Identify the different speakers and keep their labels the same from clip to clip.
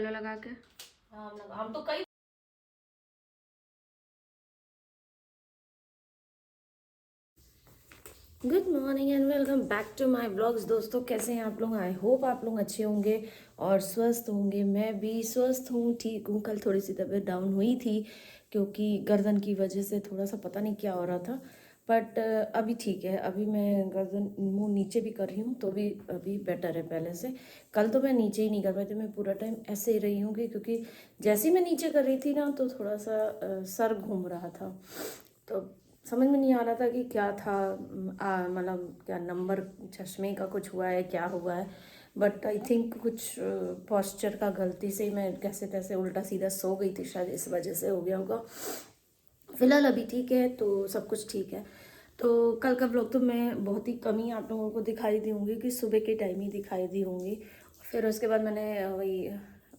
Speaker 1: कर लो लगा के।
Speaker 2: हाँ हम तो कई
Speaker 3: good morning and welcome back to my blogs. दोस्तों कैसे हैं आप लोग? आई होप आप लोग अच्छे होंगे और स्वस्थ होंगे। मैं भी स्वस्थ हूँ, ठीक हूँ। कल थोड़ी सी तबीयत डाउन हुई थी क्योंकि गर्दन की वजह से थोड़ा सा पता नहीं क्या हो रहा था, बट अभी ठीक है। अभी मैं गर्दन मुंह नीचे भी कर रही हूँ तो भी अभी बेटर है पहले से। कल तो मैं नीचे ही नहीं कर पाई थी, मैं पूरा टाइम ऐसे ही रही हूँ क्योंकि जैसे ही मैं नीचे कर रही थी ना तो थोड़ा सा सर घूम रहा था, तो समझ में नहीं आ रहा था कि क्या था। मतलब क्या नंबर चश्मे का कुछ हुआ है, क्या हुआ है। बट आई थिंक कुछ पोस्चर का गलती से मैं कैसे तैसे उल्टा सीधा सो गई थी, शायद इस वजह से हो गया होगा। फिलहाल अभी ठीक है, तो सब कुछ ठीक है। तो कल का ब्लॉग तो मैं बहुत ही कम ही आप लोगों को दिखाई दी होंगी, कि सुबह के टाइम ही दिखाई दी होंगी। फिर उसके बाद मैंने वही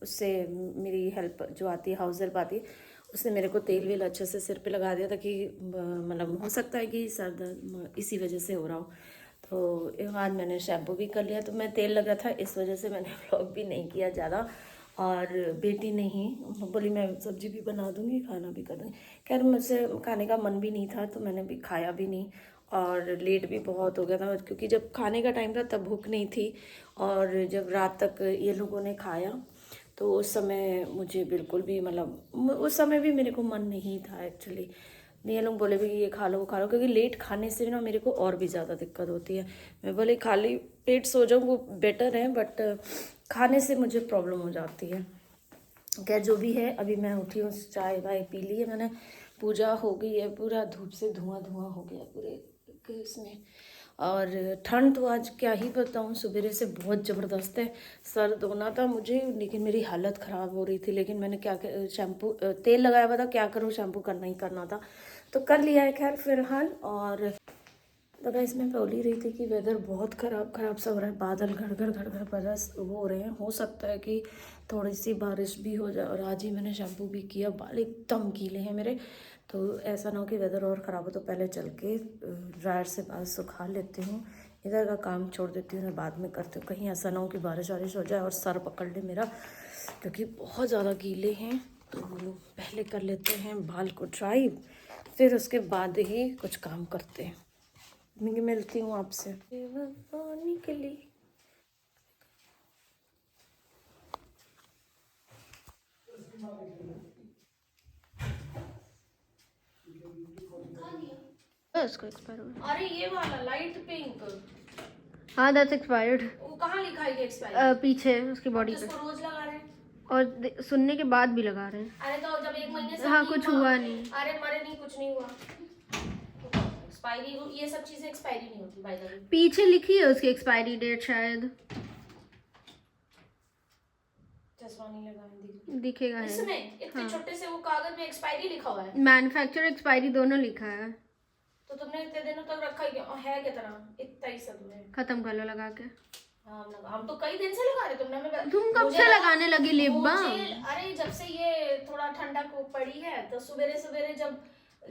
Speaker 3: उससे मेरी हेल्प जो आती है, हाउस हेल्प आती है, उसने मेरे को तेल वेल अच्छे से सिर पे लगा दिया था कि मतलब हो सकता है कि सर दर्द इसी वजह से हो रहा हो। तो आज मैंने शैम्पू भी कर लिया, तो मैं तेल लगा था इस वजह से मैंने व्लॉग भी नहीं किया ज़्यादा। और बेटी नहीं बोली मैं सब्जी भी बना दूंगी, खाना भी कर दूंगी। खैर मुझसे खाने का मन भी नहीं था तो मैंने भी खाया भी नहीं, और लेट भी बहुत हो गया था क्योंकि जब खाने का टाइम था तब भूख नहीं थी। और जब रात तक ये लोगों ने खाया तो उस समय मुझे बिल्कुल भी मतलब उस समय भी मेरे को मन नहीं था एक्चुअली। ये लोग बोले भी कि ये खा लो वो खा लो, क्योंकि लेट खाने से ना मेरे को और भी ज़्यादा दिक्कत होती है। मैं बोले खाली पेट सो जाऊँ वो बेटर है, बट खाने से मुझे प्रॉब्लम हो जाती है। क्या जो भी है, अभी मैं उठी हूँ, चाय वाय पी ली है मैंने, पूजा हो गई है, पूरा धूप से धुआं धुआं हो गया पूरे इसमें। और ठंड तो आज क्या ही बताऊँ, सवेरे से बहुत ज़बरदस्त है। सर धोना था मुझे लेकिन मेरी हालत ख़राब हो रही थी, लेकिन मैंने क्या शैम्पू तेल लगाया हुआ था, क्या करूँ, शैम्पू करना ही करना था तो कर लिया है खैर फिलहाल। और तो गाइस मैं बोल ही रही थी कि वेदर बहुत ख़राब सा हो रहा है, बादल घड़ बरस वो हो रहे हैं। हो सकता है कि थोड़ी सी बारिश भी हो जाए। और आज ही मैंने शैम्पू भी किया, बाल एकदम गीले हैं मेरे, तो ऐसा ना हो कि वेदर और ख़राब हो। तो पहले चल के ड्रायर से बाल सुखा लेती हूँ, इधर का काम छोड़ देती हूँ, मैं बाद में करती हूँ। कहीं ऐसा ना हो कि बारिश वारिश हो जाए और सर पकड़ ले मेरा, क्योंकि बहुत ज़्यादा गीले हैं। तो पहले कर लेते हैं बाल को ड्राई, फिर उसके बाद ही कुछ काम करते हैं। मैं मिलती हूँ आपसे। निकली
Speaker 1: उसको एक्सपायर हो गया।
Speaker 2: अरे ये वाला लाइट पिंक,
Speaker 1: हाँ दैट्स एक्सपायर्ड।
Speaker 2: वो कहाँ लिखा है कि एक्सपायरी?
Speaker 1: पीछे उसकी बॉडी पे।
Speaker 2: इसको रोज लगा रहे हैं।
Speaker 1: और सुनने के बाद भी लगा रहे हैं।
Speaker 2: अरे तो जब एक महीने से
Speaker 1: हाँ
Speaker 2: नहीं
Speaker 1: कुछ हुआ नहीं।
Speaker 2: अरे मरे नहीं, कुछ नहीं हुआ। एक्सपायरी ये सब चीजें एक्सपायरी नहीं होती बाय द वे।
Speaker 1: पीछे लिखी है उसकी एक्सपायरी डेट शायद।
Speaker 2: चश्मा नहीं लगाए
Speaker 1: दिखेगा है।
Speaker 2: इसमें इतने छोटे से वो कागज में एक्सपायरी लिखा हुआ है।
Speaker 1: मैन्युफैक्चर एक्सपायरी दोनों लिखा है।
Speaker 2: तो तुमने इतने दिनों तक रखा ही क्यों है? कितना इतना ही सब है।
Speaker 1: खत्म कर लो लगा के।
Speaker 2: हाँ हम तो कई दिन से लगा रहे। तुमने हमें
Speaker 1: तुम कब से लगाने लगी लिप बाम?
Speaker 2: अरे जब से ये थोड़ा ठंडा को पड़ी है तो सवेरे सवेरे जब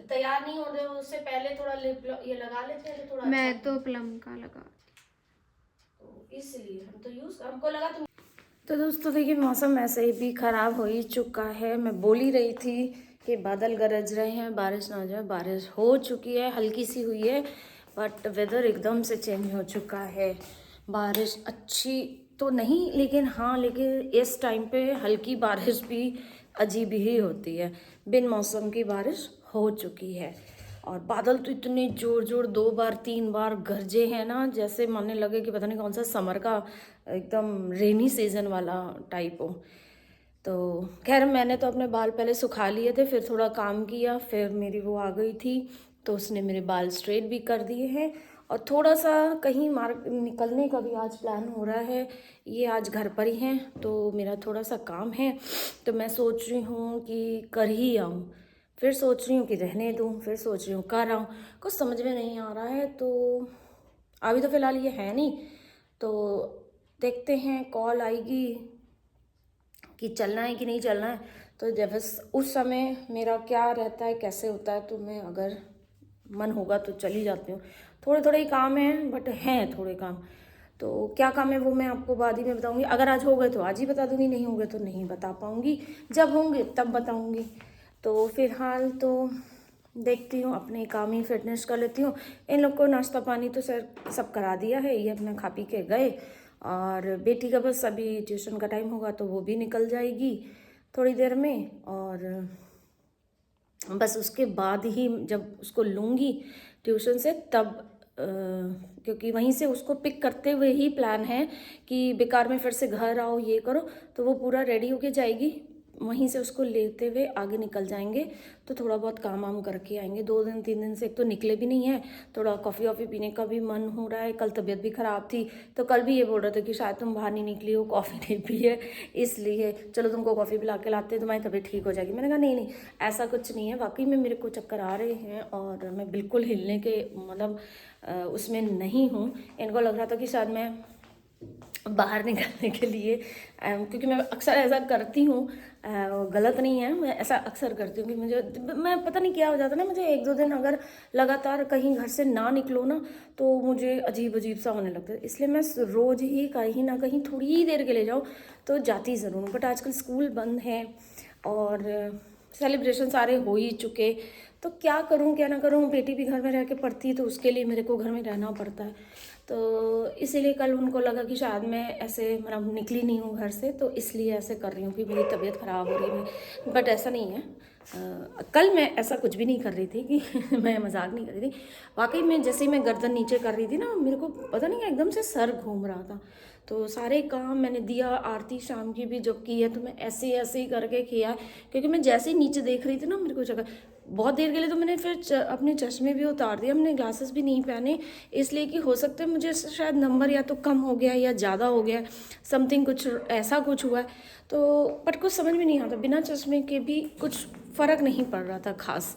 Speaker 2: तैयार नहीं होते उससे पहले थोड़ा लिप ये लगा लेते हैं तो थोड़ा
Speaker 1: मैं
Speaker 2: अच्छा
Speaker 1: तो प्लम का लगा,
Speaker 2: तो इसलिए हम तो यूज हमको लगा तुम।
Speaker 3: तो दोस्तों देखिए, मौसम ऐसे ही भी ख़राब हो ही चुका है। मैं बोल ही रही थी कि बादल गरज रहे हैं, बारिश ना हो जाए। बारिश हो चुकी है, हल्की सी हुई है, बट वेदर एकदम से चेंज हो चुका है। बारिश अच्छी तो नहीं, लेकिन हाँ, लेकिन इस टाइम पे हल्की बारिश भी अजीब ही होती है। बिन मौसम की बारिश हो चुकी है। और बादल तो इतने जोर 2 बार 3 बार गरजे हैं ना, जैसे मानने लगे कि पता नहीं कौन सा समर का एकदम रेनी सीजन वाला टाइप हो। तो खैर मैंने तो अपने बाल पहले सुखा लिए थे, फिर थोड़ा काम किया, फिर मेरी वो आ गई थी तो उसने मेरे बाल स्ट्रेट भी कर दिए हैं। और थोड़ा सा कहीं निकलने का भी आज प्लान हो रहा है। ये आज घर पर ही हैं तो मेरा थोड़ा सा काम है, तो मैं सोच रही हूँ कि कर ही आऊँ, फिर सोच रही हूँ कि रहने दूँ, फिर सोच रही हूँ कर आऊँ। कुछ समझ में नहीं आ रहा है। तो अभी तो फ़िलहाल ये है नहीं, तो देखते हैं कॉल आएगी कि चलना है कि नहीं चलना है। तो जब उस समय मेरा क्या रहता है, कैसे होता है, तो मैं अगर मन होगा तो चली जाती हूँ। थोड़े थोड़े ही काम हैं, बट हैं थोड़े काम। तो क्या काम है वो मैं आपको बाद ही में बताऊंगी। अगर आज हो गए तो आज ही बता दूंगी, नहीं हो गए तो नहीं बता पाऊंगी, जब होंगे तब बताऊंगी। तो फिलहाल तो देखती हूँ, अपने काम ही फिटनेस कर लेती हूँ। इन लोग को नाश्ता पानी तो सर सब करा दिया है, ये अपना खा पी के गए। और बेटी का बस अभी ट्यूशन का टाइम होगा तो वो भी निकल जाएगी थोड़ी देर में। और बस उसके बाद ही जब उसको लूँगी ट्यूशन से तब क्योंकि वहीं से उसको पिक करते हुए ही प्लान है कि बेकार में फिर से घर आओ ये करो, तो वो पूरा रेडी होके जाएगी, वहीं से उसको लेते हुए आगे निकल जाएंगे। तो थोड़ा बहुत काम वाम करके आएंगे। 2 दिन 3 दिन से एक तो निकले भी नहीं है, थोड़ा कॉफ़ी वॉफ़ी पीने का भी मन हो रहा है। कल तबीयत भी ख़राब थी तो कल भी ये बोल रहे थे कि शायद तुम बाहर नहीं निकली हो, कॉफ़ी नहीं पी है, इसलिए चलो तुमको कॉफ़ी पिला के लाते हैं, तुम्हारी तबीयत ठीक हो जाएगी। मैंने कहा नहीं नहीं ऐसा कुछ नहीं है, वाकई में मेरे को चक्कर आ रहे हैं और मैं बिल्कुल हिलने के मतलब उसमें नहीं हूँ। इनको लग रहा था कि शायद मैं बाहर निकलने के लिए क्योंकि मैं अक्सर ऐसा करती हूँ, गलत नहीं है, मैं ऐसा अक्सर करती हूँ कि मैं पता नहीं क्या हो जाता ना, मुझे 1-2 दिन अगर लगातार कहीं घर से ना निकलो ना तो मुझे अजीब अजीब सा होने लगता है। इसलिए मैं रोज़ ही कहीं ना कहीं थोड़ी देर के लिए जाऊँ तो जाती ज़रूर हूँ। बट आजकल स्कूल बंद है और सेलिब्रेशन सारे हो ही चुके, तो क्या करूँ क्या ना करूँ। बेटी भी घर में रह के पढ़ती है तो उसके लिए मेरे को घर में रहना पड़ता है। तो इसीलिए कल उनको लगा कि शायद मैं ऐसे मतलब निकली नहीं हूँ घर से, तो इसलिए ऐसे कर रही हूँ कि मेरी तबीयत ख़राब हो रही है। बट ऐसा नहीं है, कल मैं ऐसा कुछ भी नहीं कर रही थी कि मैं मजाक नहीं कर रही थी। वाकई में जैसे ही मैं गर्दन नीचे कर रही थी ना, मेरे को पता नहीं एकदम से सर घूम रहा था। तो सारे काम मैंने दिया, आरती शाम की भी जब की है तो मैं ऐसे ही करके किया, क्योंकि मैं जैसे ही नीचे देख रही थी ना मेरे को जगह बहुत देर के लिए तो मैंने फिर अपने चश्मे भी उतार दिए, हमने ग्लासेस भी नहीं पहने, इसलिए कि हो सकता है मुझे शायद नंबर या तो कम हो गया या ज़्यादा हो गया, समथिंग कुछ ऐसा कुछ हुआ है। तो बट कुछ समझ में नहीं आता, बिना चश्मे के भी कुछ फ़र्क नहीं पड़ रहा था खास।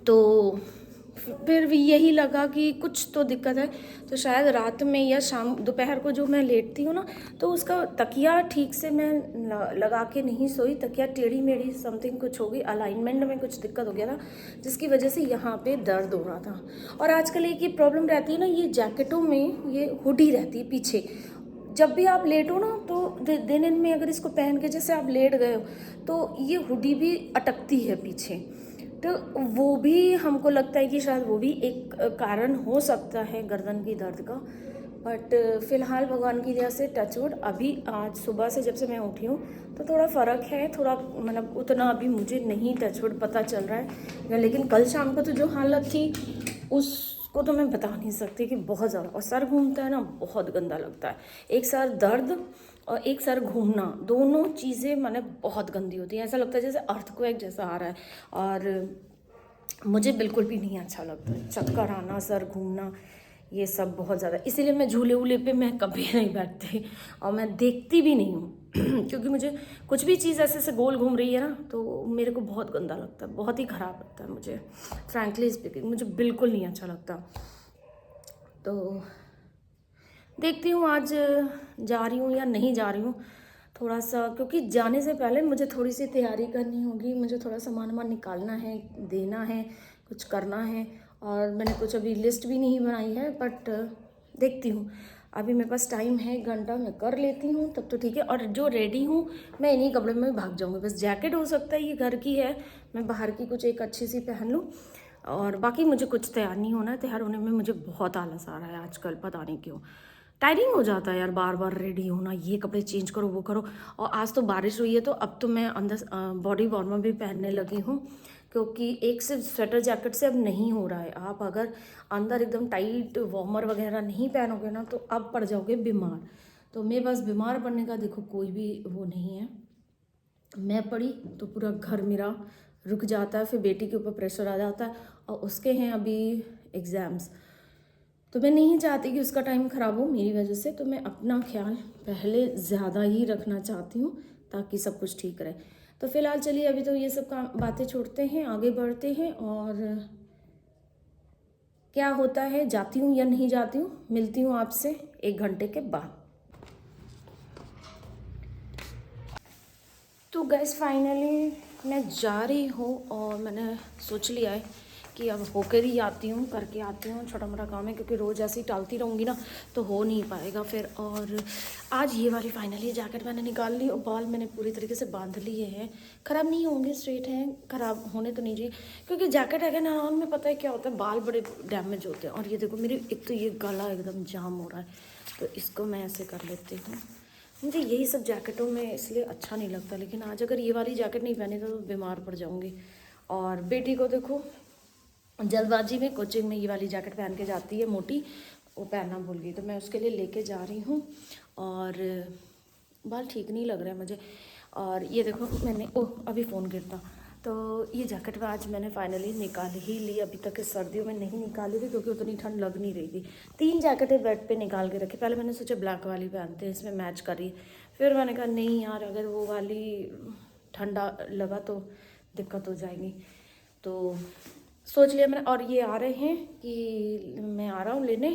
Speaker 3: तो फिर भी यही लगा कि कुछ तो दिक्कत है, तो शायद रात में या शाम दोपहर को जो मैं लेटती हूँ ना तो उसका तकिया ठीक से मैं लगा के नहीं सोई, तकिया टेढ़ी मेढ़ी समथिंग कुछ हो गई, अलाइनमेंट में कुछ दिक्कत हो गया था जिसकी वजह से यहाँ पे दर्द हो रहा था। और आजकल एक ये प्रॉब्लम रहती है ना, ये जैकेटों में ये हुडी रहती है पीछे, जब भी आप लेटो ना तो दिन में अगर इसको पहन के जैसे आप लेट गए हो तो ये हुडी भी अटकती है पीछे, तो वो भी हमको लगता है कि शायद वो भी एक कारण हो सकता है गर्दन की दर्द का। बट फ़िलहाल भगवान की दया से टचवुड अभी आज सुबह से जब से मैं उठी हूँ तो थोड़ा फ़र्क है, थोड़ा मतलब उतना अभी मुझे नहीं टचवुड पता चल रहा है। लेकिन कल शाम को तो जो हालत थी उसको तो मैं बता नहीं सकती कि बहुत ज़्यादा, और सर घूमता है ना बहुत गंदा लगता है। एक सर दर्द और एक सर घूमना, दोनों चीज़ें मैंने बहुत गंदी होती हैं, ऐसा लगता है जैसे अर्थक्वेक जैसा आ रहा है और मुझे बिल्कुल भी नहीं अच्छा लगता। चक्कर आना, सर घूमना, ये सब बहुत ज़्यादा, इसीलिए मैं झूले वूले पे मैं कभी नहीं बैठती और मैं देखती भी नहीं हूँ क्योंकि मुझे कुछ भी चीज़ ऐसे से गोल घूम रही है ना तो मेरे को बहुत गंदा लगता है, बहुत ही ख़राब लगता है मुझे, फ्रैंकली स्पीकिंग मुझे बिल्कुल नहीं अच्छा लगता। तो देखती हूँ आज जा रही हूँ या नहीं जा रही हूँ, थोड़ा सा क्योंकि जाने से पहले मुझे थोड़ी सी तैयारी करनी होगी, मुझे थोड़ा सामान वामान निकालना है, देना है, कुछ करना है। और मैंने कुछ अभी लिस्ट भी नहीं बनाई है, बट देखती हूँ अभी मेरे पास टाइम है, 1 घंटा मैं कर लेती हूँ तब तो ठीक है। और जो रेडी हूँ मैं इन्हीं कपड़े में भाग जाऊँगी, बस जैकेट हो सकता है ये घर की है, मैं बाहर की कुछ एक अच्छी सी पहन लूँ, और बाकी मुझे कुछ तैयार नहीं होना है। तैयार होने में मुझे बहुत आलस आ रहा है आजकल, पता नहीं क्यों, टायरिंग हो जाता है यार, बार बार रेडी होना, ये कपड़े चेंज करो वो करो। और आज तो बारिश हुई है तो अब तो मैं अंदर बॉडी वार्मर भी पहनने लगी हूँ, क्योंकि एक सिर्फ स्वेटर जैकेट से अब नहीं हो रहा है। आप अगर अंदर एकदम टाइट वार्मर वगैरह नहीं पहनोगे ना तो अब पड़ जाओगे बीमार। तो मेरे पास बीमार पड़ने का देखो कोई भी वो नहीं है, मैं पड़ी तो पूरा घर मेरा रुक जाता है, फिर बेटी के ऊपर प्रेशर आ जाता है और उसके हैं अभी एग्ज़ाम्स, तो मैं नहीं चाहती कि उसका टाइम ख़राब हो मेरी वजह से। तो मैं अपना ख्याल पहले ज़्यादा ही रखना चाहती हूँ ताकि सब कुछ ठीक रहे। तो फिलहाल चलिए अभी तो ये सब काम बातें छोड़ते हैं, आगे बढ़ते हैं और क्या होता है, जाती हूँ या नहीं जाती हूँ, मिलती हूँ आपसे 1 घंटे के बाद। तो गैस फाइनली मैं जा रही हूँ और मैंने सोच लिया है कि अब होकर ही आती हूँ, करके आती हूँ, छोटा मोटा काम है क्योंकि रोज़ ऐसे ही टालती रहूँगी ना तो हो नहीं पाएगा फिर। और आज ये वाली फाइनली जैकेट मैंने निकाल ली और बाल मैंने पूरी तरीके से बांध लिए हैं। ख़राब नहीं होंगे, स्ट्रेट हैं, ख़राब होने तो नहीं चाहिए क्योंकि जैकेट है ना, में पता है क्या होता है, बाल बड़े डैमेज होते हैं। और ये देखो मेरी एक तो ये गला एकदम जाम हो रहा है, तो इसको मैं ऐसे कर लेती हूँ। मुझे यही सब जैकेटों में इसलिए अच्छा नहीं लगता, लेकिन आज अगर ये वाली जैकेट नहीं पहनी तो बीमार पड़ जाऊँगी। और बेटी को देखो जल्दबाजी में कोचिंग में ये वाली जैकेट पहन के जाती है, मोटी, वो पहनना भूल गई तो मैं उसके लिए लेके जा रही हूँ। और बाल ठीक नहीं लग रहा है मुझे। और ये देखो मैंने अभी फ़ोन गिरता, तो ये जैकेट आज मैंने फाइनली निकाल ही ली। अभी तक सर्दियों में नहीं निकाली थी क्योंकि उतनी ठंड लग नहीं रही थी। 3 जैकेटें बेड पे निकाल के रखी। पहले मैंने सोचा ब्लैक वाली पहनते हैं, इसमें मैच करी, फिर मैंने कहा नहीं यार, अगर वो वाली ठंडा लगा तो दिक्कत हो जाएगी, तो सोच लिया मैंने। और ये आ रहे हैं कि मैं आ रहा हूँ लेने,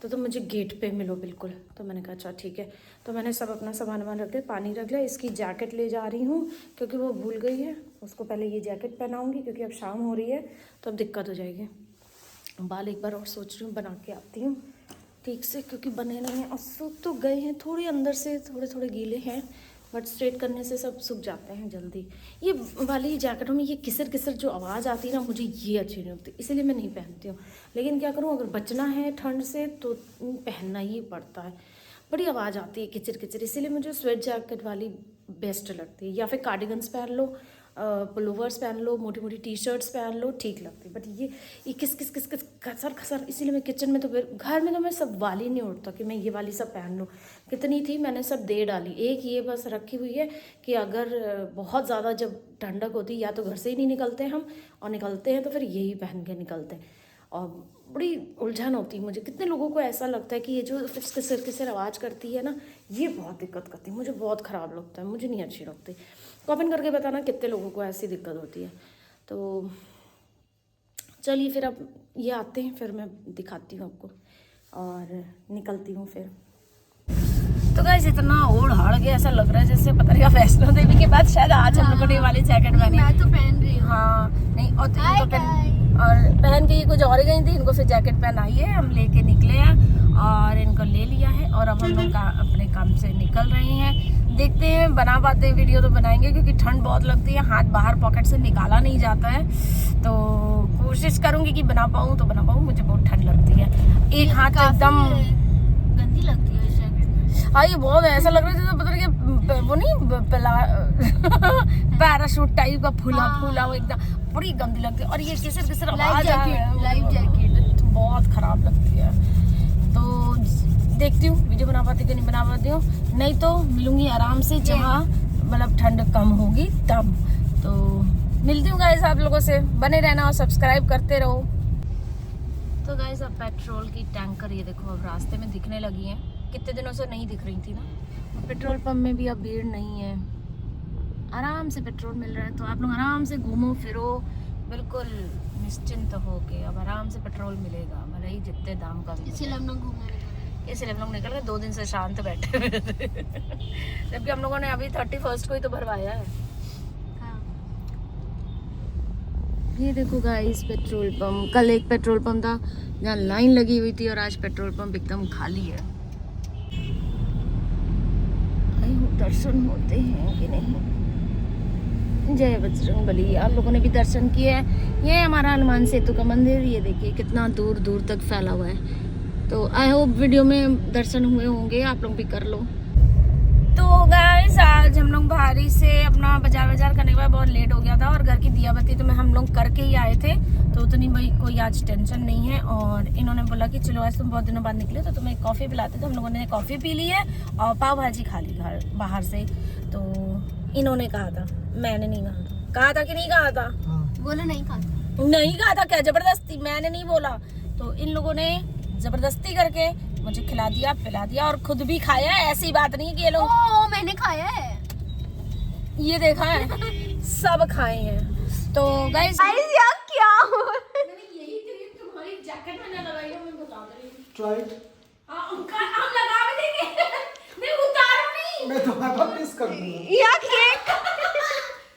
Speaker 3: तो मुझे गेट पे मिलो बिल्कुल। तो मैंने कहा अच्छा ठीक है, तो मैंने सब अपना सामान वामान रख लिया, पानी रख लिया। इसकी जैकेट ले जा रही हूँ क्योंकि वो भूल गई है, उसको पहले ये जैकेट पहनाऊँगी क्योंकि अब शाम हो रही है तो अब दिक्कत हो जाएगी। बाल एक बार और सोच रही हूँ बना के आती हूँ ठीक से, क्योंकि बने नहीं हैं और सूख तो गए हैं, थोड़ी अंदर से थोड़े थोड़े गीले हैं, बट स्ट्रेट करने से सब सूख जाते हैं जल्दी। ये वाली जैकेटों में ये किसर किसर जो आवाज़ आती है ना, मुझे ये अच्छी नहीं लगती, इसीलिए मैं नहीं पहनती हूँ। लेकिन क्या करूँ, अगर बचना है ठंड से तो पहनना ही पड़ता है। बड़ी आवाज़ आती है किचर किचर, इसीलिए मुझे स्वेट जैकेट वाली बेस्ट लगती है। या फिर कार्डिगन्स पहन लो, पुलोवर्स पहन लो, मोटी मोटी टी शर्ट्स पहन लो, ठीक लगती है। बट ये किस किस किस किस खसर खसर, इसीलिए मैं किचन में तो फिर घर में तो मैं सब वाली नहीं उठता कि मैं ये वाली सब पहन लूँ। कितनी थी मैंने सब दे डाली, एक ये बस रखी हुई है कि अगर बहुत ज़्यादा जब ठंडक होती या तो घर से ही नहीं निकलते हम, और निकलते हैं तो फिर यही पहन के निकलते हैं। और बड़ी उलझन होती है मुझे। कितने लोगों को ऐसा लगता है कि ये जो किसर किसर आवाज़ करती है ना, ये बहुत दिक्कत करती है, मुझे बहुत ख़राब लगता है, मुझे नहीं अच्छी लगती। कमेंट करके बताना कितने लोगों को ऐसी दिक्कत होती है। तो चलिए फिर अब ये आते हैं, फिर मैं दिखाती हूँ आपको और निकलती हूँ फिर। तो गाइस इतना ओढ़ हाड़ के ऐसा लग रहा है जैसे पता नहीं वैष्णो देवी के बाद शायद आज हम लोगों ने वाली जैकेट पहनी।
Speaker 1: मैं तो पहन रही हूँ।
Speaker 3: हाँ नहीं, और पहन के ये कुछ और गई थी, इनको फिर जैकेट पहनाई है, हम लेके निकले हैं और इनको ले लिया है और अब हम लोग अपने काम से निकल रहे हैं। देखते हैं बना पाते हैं वीडियो तो बनाएंगे, क्योंकि ठंड बहुत लगती है, हाथ बाहर पॉकेट से निकाला नहीं जाता है, तो कोशिश करूंगी कि बना पाऊँ तो बना पाऊँ। मुझे बहुत ठंड लगती है, एक हाथ एकदम
Speaker 1: गंदी लगती है जैकेट।
Speaker 3: हाँ ये बहुत ऐसा लग रहा है जैसे पता नहीं वो नहीं पैराशूट टाइप का फूला फूला, वो एकदम बड़ी गंदी लगती है। और ये किसर किसर आवाज
Speaker 1: लाइफ जैकेट
Speaker 3: तो बहुत खराब लगती है। तो देखती हूँ वीडियो बना पाती कि नहीं बना पाती हूँ, नहीं तो मिलूंगी आराम से जहाँ मतलब ठंड कम होगी तब। तो मिलती हूँ गाइस आप लोगों से, बने रहना और सब्सक्राइब करते रहो। तो गाइस अब पेट्रोल की टैंकर ये देखो अब रास्ते में दिखने लगी हैं, कितने दिनों से नहीं दिख रही थी ना। पेट्रोल पंप में भी अब भीड़ नहीं है, आराम से पेट्रोल मिल रहा है, तो आप लोग आराम से घूमो फिरो बिल्कुल निश्चिंत हो के। अब आराम से पेट्रोल मिलेगा, भले ही जितने दाम का भी।
Speaker 1: इसलिए हम लोग घूमने निकले।
Speaker 3: इसलिए हम लोग निकल गए, 2 दिन से शांत बैठे हुए थे जबकि हम लोगों ने अभी 31 को ही तो भरवाया है।
Speaker 1: हाँ।
Speaker 3: ये देखो गाइस पेट्रोल पंप, कल एक पेट्रोल पंप था जहाँ लाइन लगी हुई थी और आज पेट्रोल पंप एकदम खाली है। दर्शन होते हैं कि नहीं। जय बजरंग बली। आप लोगों ने भी दर्शन किए हैं। ये हमारा हनुमान सेतु का मंदिर, ये देखिए कितना दूर दूर तक फैला हुआ है। तो आई होप वीडियो में दर्शन हुए होंगे, आप लोग भी कर लो। तो गाइस आज हम लोग भारी से अपना बाजार करने के बाद बहुत लेट हो गया था और घर की दिया बत्ती तो हम लोग करके ही आए थे, तो उतनी भाई कोई आज टेंशन नहीं है। और इन्होंने बोला कि चलो आज तुम बहुत दिनों बाद निकले तो तुम्हें कॉफ़ी पिलाते, तो हम लोगों ने कॉफ़ी पी ली है और पाव भाजी खा ली घर बाहर से। तो इन्होंने कहा था, मैंने नहीं कहा था कि नहीं कहा था,
Speaker 1: बोलो नहीं खाता,
Speaker 3: नहीं कहा था क्या, जबरदस्ती, मैंने नहीं बोला। तो इन लोगों ने जबरदस्ती करके मुझे खिला दिया पिला दिया और खुद भी खाया है। ऐसी बात नहीं कि ये लोग
Speaker 1: मैंने खाया है,
Speaker 3: ये देखा है सब खाए हैं। तो गाइस
Speaker 1: यार क्या हो
Speaker 2: मैंने यही क्रीम तुम्हारी जैकेट में ना लगाई हो, मैं बता दे रही हूँ।
Speaker 4: Try it.
Speaker 2: हम लगा भी देंगे मैं उतारू नहीं,
Speaker 4: मैं तुम्हारा किस कर दूंगा।
Speaker 1: या केक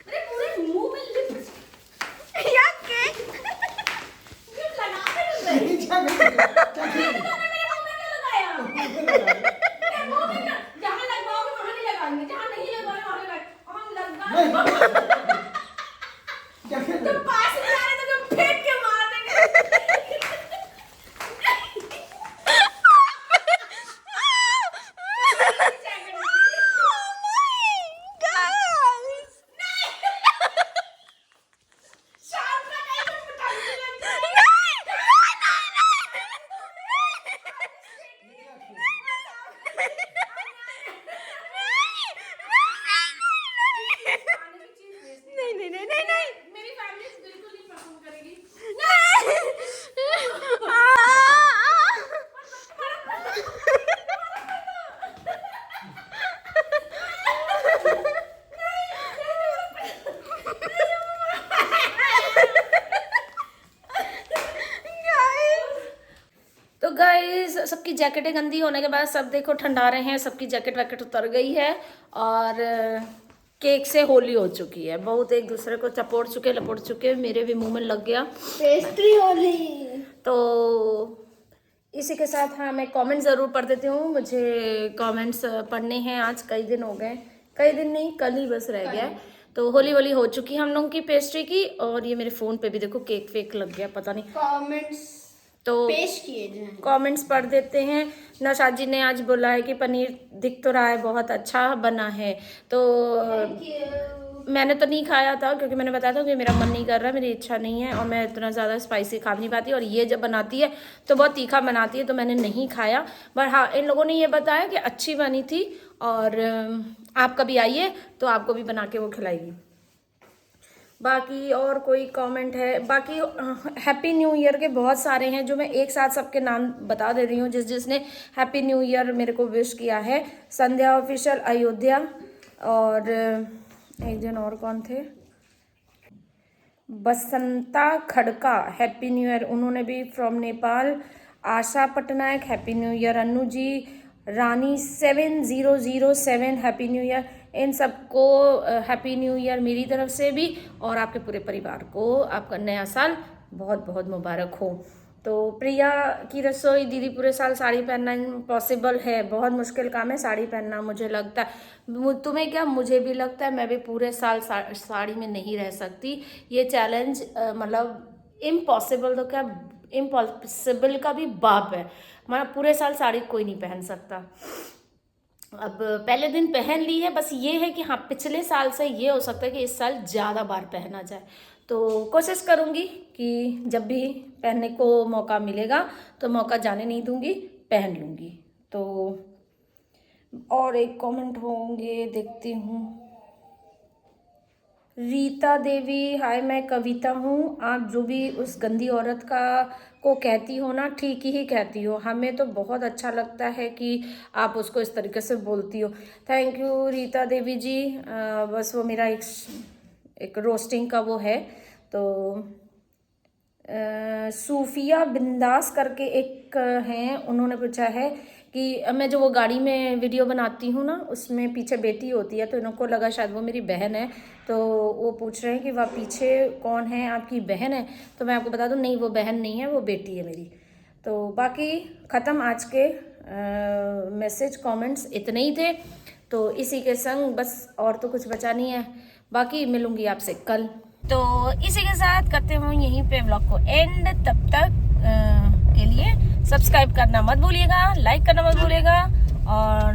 Speaker 2: अरे पूरे मुंह में लिप
Speaker 1: या केक
Speaker 3: गाइस सबकी जैकेटें गंदी होने के बाद सब देखो ठंडा रहे हैं, सबकी जैकेट वैकेट उतर गई है और केक से होली हो चुकी है। बहुत एक दूसरे को चपोड़ चुके लपोड़ चुके, मेरे भी मुंह में लग गया
Speaker 1: पेस्ट्री होली।
Speaker 3: तो इसी के साथ हाँ मैं कमेंट ज़रूर पढ़ देती हूँ, मुझे कमेंट्स पढ़ने हैं। आज कई दिन हो गए, कई दिन नहीं कल ही बस रह गया। तो होली होली हो चुकी हम लोगों की पेस्ट्री की। और ये मेरे फ़ोन पे भी देखो केक फेक लग गया, पता नहीं
Speaker 1: कमेंट्स
Speaker 3: तो
Speaker 1: पेश किए जाएं।
Speaker 3: कमेंट्स पढ़ देते हैं। नौशाद जी ने आज बोला है कि पनीर दिख तो रहा है बहुत अच्छा बना है, तो मैंने तो नहीं खाया था क्योंकि मैंने बताया था कि मेरा मन नहीं कर रहा, मेरी इच्छा नहीं है और मैं इतना ज़्यादा स्पाइसी खा नहीं पाती, और ये जब बनाती है तो बहुत तीखा बनाती है, तो मैंने नहीं खाया। बट हाँ इन लोगों ने ये बताया कि अच्छी बनी थी और आप कभी आइए तो आपको भी बना के वो खिलाएगी। बाकी और कोई कमेंट है? बाकी हैप्पी न्यू ईयर के बहुत सारे हैं जो मैं एक साथ सबके नाम बता दे रही हूँ जिसने हैप्पी न्यू ईयर मेरे को विश किया है। संध्या ऑफिशियल अयोध्या, और एक जन और कौन थे, Basanta Khadka happy new year, उन्होंने भी from Nepal. Asha Patnaik happy new year. Anu ji, Rani 7007 happy new year. इन सबको हैप्पी न्यू ईयर मेरी तरफ से भी, और आपके पूरे परिवार को आपका नया साल बहुत बहुत मुबारक हो। तो प्रिया की रसोई, दीदी पूरे साल साड़ी पहनना इम्पॉसिबल है, बहुत मुश्किल काम है साड़ी पहनना, मुझे लगता है। तुम्हें क्या? मुझे भी लगता है, मैं भी पूरे साल साड़ी में नहीं रह सकती। ये चैलेंज मतलब इम्पॉसिबल, तो क्या इम्पॉसिबल का भी बाप है, मतलब पूरे साल साड़ी कोई नहीं पहन सकता। अब पहले दिन पहन ली है, बस ये है कि हाँ पिछले साल से ये हो सकता है कि इस साल ज़्यादा बार पहना जाए, तो कोशिश करूँगी कि जब भी पहनने को मौका मिलेगा तो मौका जाने नहीं दूँगी, पहन लूँगी। तो और एक कमेंट होंगे, देखती हूँ। रीता देवी, हाय मैं कविता हूँ। आप जो भी उस गंदी औरत को कहती हो ना, ठीक ही कहती हो, हमें तो बहुत अच्छा लगता है कि आप उसको इस तरीके से बोलती हो। थैंक यू रीता देवी जी। बस वो मेरा एक रोस्टिंग का वो है। तो सूफिया बिंदास करके एक हैं, उन्होंने पूछा है कि मैं जो वो गाड़ी में वीडियो बनाती हूँ ना, उसमें पीछे बेटी होती है, तो इनको लगा शायद वो मेरी बहन है, तो वो पूछ रहे हैं कि वह पीछे कौन है, आपकी बहन है? तो मैं आपको बता दूँ नहीं, वो बहन नहीं है, वो बेटी है मेरी। तो बाकी ख़त्म आज के मैसेज कमेंट्स इतने ही थे, तो इसी के संग बस और तो कुछ बचा नहीं है। बाकी मिलूँगी आपसे कल। तो इसी के साथ करते हैं यहीं पे व्लॉग को एंड। तब तक के लिए सब्सक्राइब करना मत भूलिएगा, लाइक करना मत भूलिएगा, और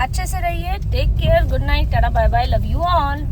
Speaker 3: अच्छे से रहिए। Take care, good night, tata bye bye, love you all.